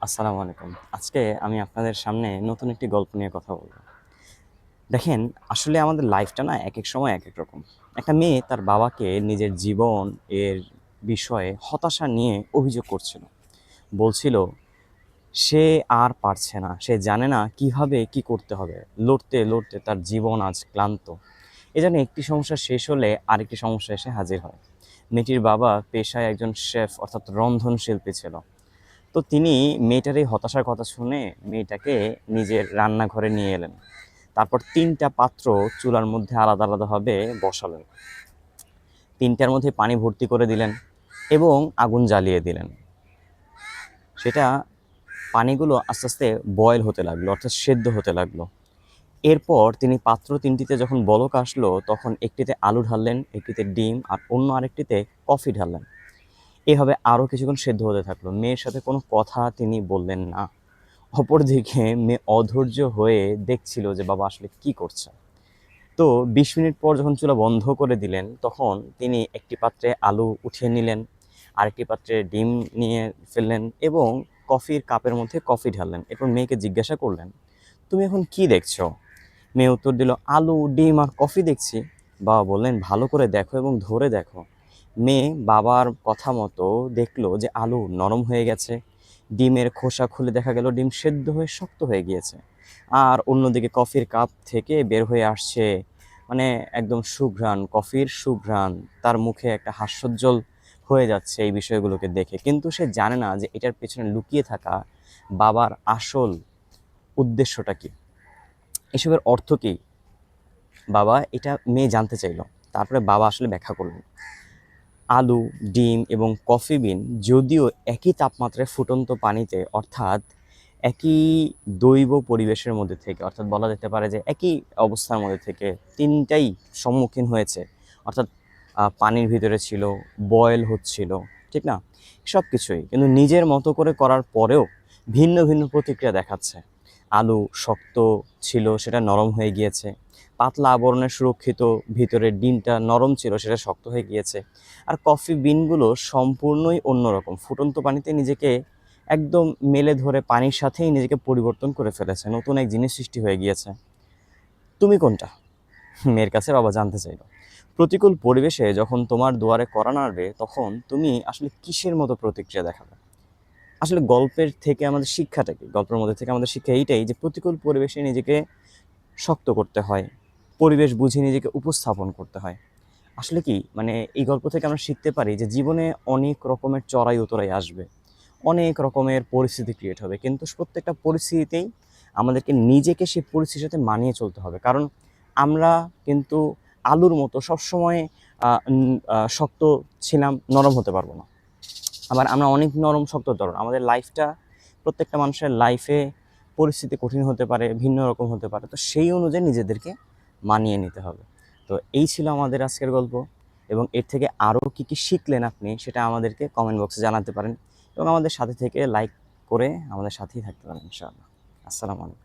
আসসালামু আলাইকুম। আজকে আমি আপনাদের সামনে নতুন একটি গল্প নিয়ে কথা বলব। দেখেন, আসলে আমাদের লাইফটা না একেক সময় একেক রকম। একটা মেয়ে তার বাবাকে নিজের জীবন এর বিষয়ে হতাশা নিয়ে অভিযোগ করছিল। বলছিল সে আর পারছে না। সে জানে না কিভাবে কি করতে হবে। লড়তে, লড়তে তার জীবন আজ ক্লান্ত। এজন্য একটি সমস্যা শেষ হলে আরেকটি সমস্যা এসে হাজির হয়। মেয়েটির বাবা পেশায় একজন শেফ অর্থাৎ রন্ধনশিল্পী ছিল। তো তিনি মেয়েটার এই হতাশার কথা শুনে মেয়েটাকে নিজের রান্নাঘরে নিয়ে এলেন। তারপর ৩টা পাত্র চুলার মধ্যে আলাদা আলাদাভাবে বসালেন। ৩টার মধ্যে পানি ভর্তি করে দিলেন এবং আগুন জ্বালিয়ে দিলেন। সেটা পানিগুলো আস্তে আস্তে বয়েল হতে লাগলো, অর্থাৎ সেদ্ধ হতে লাগলো। এরপর তিনি পাত্র ৩টিতে যখন বলক আসলো তখন একটিতে আলু ঢাললেন, একটিতে ডিম আর অন্য আরেকটিতে কফি ঢাললেন। এভাবে আরও কিছুক্ষণ সেদ্ধ হতে থাকলো। মেয়ের সাথে কোনো কথা তিনি বললেন না। অপরদিকে মেয়ে অধৈর্য হয়ে দেখছিল যে বাবা আসলে কি করছে। তো ২০ মিনিট পর যখন চুলা বন্ধ করে দিলেন তখন তিনি একটি পাত্রে আলু উঠিয়ে নিলেন, আরেকটি পাত্রে ডিম নিয়ে ফেললেন এবং কফির কাপের মধ্যে কফি ঢাললেন। এরপর মেয়েকে জিজ্ঞাসা করলেন, তুমি এখন কি দেখছো? মেয়ে উত্তর দিল, আলু, ডিম আর কফি দেখছি। বাবা বললেন, ভালো করে দেখো এবং ধরে দেখো। মেয়ে বাবার কথা মতো দেখলো যে আলু নরম হয়ে গেছে, ডিমের খোসা খুলে দেখা গেল ডিম সেদ্ধ হয়ে শক্ত হয়ে গিয়েছে। আর অন্যদিকে কফির কাপ থেকে বের হয়ে আসছে মানে একদম সুঘ্রাণ, কফির সুঘ্রাণ। তার মুখে একটা হাস্যোজ্জ্বল হয়ে যাচ্ছে এই বিষয়গুলোকে দেখে, কিন্তু সে জানে না যে এটার পেছনে লুকিয়ে থাকা বাবার আসল উদ্দেশ্যটা কি, এসবের অর্থ কি। বাবা এটা মেয়ে জানতে চাইলো। তারপরে বাবা আসলে ব্যাখ্যা করলেন, আলু, ডিম এবং কফি বিন যদিও একই তাপমাত্রায় ফুটন্ত পানিতে অর্থাৎ একই দৈব পরিবেশের মধ্যে থেকে, অর্থাৎ বলা যেতে পারে যে একই অবস্থার মধ্যে থেকে তিনটাই সম্মুখীন হয়েছে, অর্থাৎ পানির ভিতরে ছিল, বয়েল হচ্ছিল, ঠিক না? সব কিছুই কিন্তু নিজের মতো করে করার পরেও ভিন্ন ভিন্ন প্রতিক্রিয়া দেখাচ্ছে। আলু শক্ত ছিল, সেটা নরম হয়ে গিয়েছে। পাতলা আবরণে সুরক্ষিত ভিতরের ডিমটা নরম ছিল, সেটা শক্ত হয়ে গিয়েছে। আর কফি বিনগুলো সম্পূর্ণই অন্যরকম, ফুটন্ত পানিতে নিজেকে একদম মেলে ধরে পানির সাথেই নিজেকে পরিবর্তন করে ফেলেছে, নতুন এক জিনিস সৃষ্টি হয়ে গিয়েছে। তুমি কোনটা? মেয়ের কাছে বাবা জানতে চাইল। প্রতিকূল পরিবেশে যখন তোমার দুয়ারে কড়া নাড়বে তখন তুমি আসলে কিসের মতো প্রতিক্রিয়া দেখাবে? আসলে গল্পের থেকে আমাদের শিক্ষাটা কি? গল্পের মধ্যে থেকে আমাদের শিক্ষা এইটাই যে প্রতিকূল পরিবেশে নিজেকে শক্ত করতে হয়, পরিবেশ বুঝে নিজেকে উপস্থাপন করতে হয়। আসলে কি মানে এই গল্প থেকে আমরা শিখতে পারি যে জীবনে অনেক রকমের চড়াই উতরাই আসবে, অনেক রকমের পরিস্থিতি ক্রিয়েট হবে, কিন্তু প্রত্যেকটা পরিস্থিতিতেই আমাদেরকে নিজেকে সেই পরিস্থিতির সাথে মানিয়ে চলতে হবে। কারণ আমরা কিন্তু আলুর মতো সবসময় শক্ত ছিলাম, নরম হতে পারবো না। আবার আমরা অনেক নরম শক্ত তরল, আমাদের লাইফটা, প্রত্যেকটা মানুষের লাইফে পরিস্থিতি কঠিন হতে পারে, ভিন্ন রকম হতে পারে। তো সেই অনুযায়ী নিজেদেরকে মানিয়ে নিতে হবে। তো এই ছিল আমাদের আজকের গল্প, এবং এর থেকে আরও কী কী শিখলেন আপনি সেটা আমাদেরকে কমেন্ট বক্সে জানাতে পারেন, এবং আমাদের সাথে থেকে লাইক করে আমাদের সাথেই থাকতে পারেন ইনশাআল্লাহ। আসসালামু আলাইকুম।